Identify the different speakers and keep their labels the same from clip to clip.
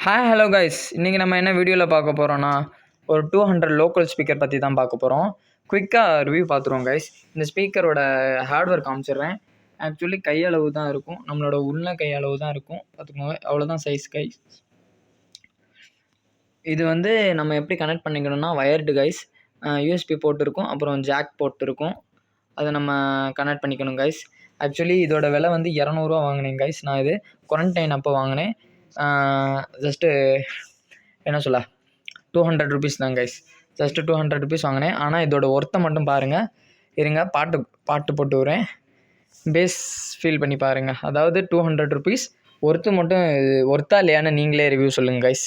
Speaker 1: Hi hello guys, இன்றைக்கி நம்ம என்ன வீடியோவில் பார்க்க போகிறோன்னா ஒரு 200 லோக்கல் ஸ்பீக்கர் பற்றி தான் பார்க்க போகிறோம். குயிக்காக ரிவ்யூ பார்த்துருவோம் கைஸ். இந்த ஸ்பீக்கரோட ஹார்ட்வேர் காமிச்சிடுறேன். ஆக்சுவலி கையளவு தான் இருக்கும், நம்மளோட உள்ள கையளவு தான் இருக்கும், பார்த்துக்கோங்க. அவ்வளோதான் சைஸ் கைஸ். இது வந்து நம்ம எப்படி கனெக்ட் பண்ணிக்கணும்னா வயர்டு கைஸ். யூஎஸ்பி போர்ட் இருக்கும், அப்புறம் ஜாக் போர்ட் இருக்கும். அதை நம்ம கனெக்ட் பண்ணிக்கணும் கைஸ். ஆக்சுவலி இதோட விலை வந்து 200 வாங்கினேன் கைஸ். நான் இது குவாரண்டைன் அப்போ வாங்கினேன். ஜஸ்ட்டு என்ன சொல்ல 200 ருபீஸ் தான் கைஸ். ஜஸ்ட்டு 200 ருபீஸ் வாங்கினேன். ஆனால் இதோட ஒர்த்தை மட்டும் பாருங்கள். இருங்க, பாட்டு போட்டு வரேன். பேஸ் ஃபீல் பண்ணி பாருங்கள். அதாவது 200 ருபீஸ் ஒர்த்து மட்டும் ஒர்த்தா இல்லையான்னு நீங்களே ரிவ்யூ சொல்லுங்கள் கைஸ்.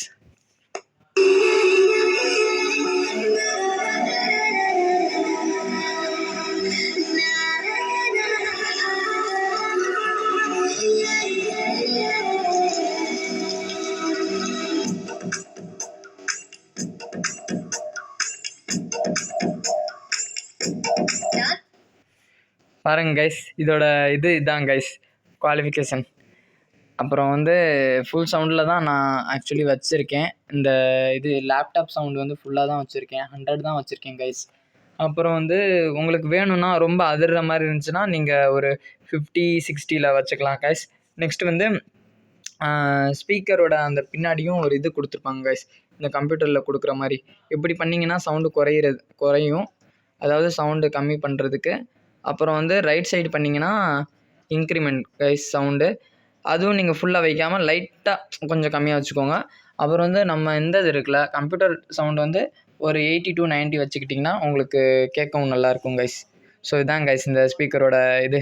Speaker 1: பாருங்க கைஸ், இதோட இதுதான் கைஸ் குவாலிஃபிகேஷன். அப்புறம் வந்து ஃபுல் சவுண்டில் தான் நான் ஆக்சுவலி வச்சுருக்கேன். இந்த லேப்டாப் சவுண்டு வந்து ஃபுல்லாக தான் வச்சுருக்கேன், 100 தான் வச்சுருக்கேன் கைஸ். அப்புறம் வந்து உங்களுக்கு வேணும்னா ரொம்ப அதிர்ற மாதிரி இருந்துச்சுன்னா நீங்கள் ஒரு 50-60 வச்சுக்கலாம் கைஸ். நெக்ஸ்ட் வந்து ஸ்பீக்கரோட அந்த பின்னாடியும் ஒரு இது கொடுத்துருப்பாங்க கைஸ், இந்த கம்ப்யூட்டரில் கொடுக்குற மாதிரி. இப்படி பண்ணிங்கன்னா சவுண்டு குறையும், அதாவது சவுண்டு கம்மி பண்ணுறதுக்கு. அப்புறம் வந்து ரைட் சைடு பண்ணிங்கன்னா இன்க்ரிமெண்ட் கைஸ் சவுண்டு. அதுவும் நீங்கள் ஃபுல்லாக வைக்காமல் லைட்டாக கொஞ்சம் கம்மியாக வச்சுக்கோங்க. அப்புறம் வந்து நம்ம இந்த இது இருக்குல்ல கம்ப்யூட்டர் சவுண்டு வந்து ஒரு 80 to 90 வச்சுக்கிட்டிங்கன்னா உங்களுக்கு கேட்கவும் நல்லாயிருக்கும் கைஸ். ஸோ இதான் கைஸ் இந்த ஸ்பீக்கரோட இது.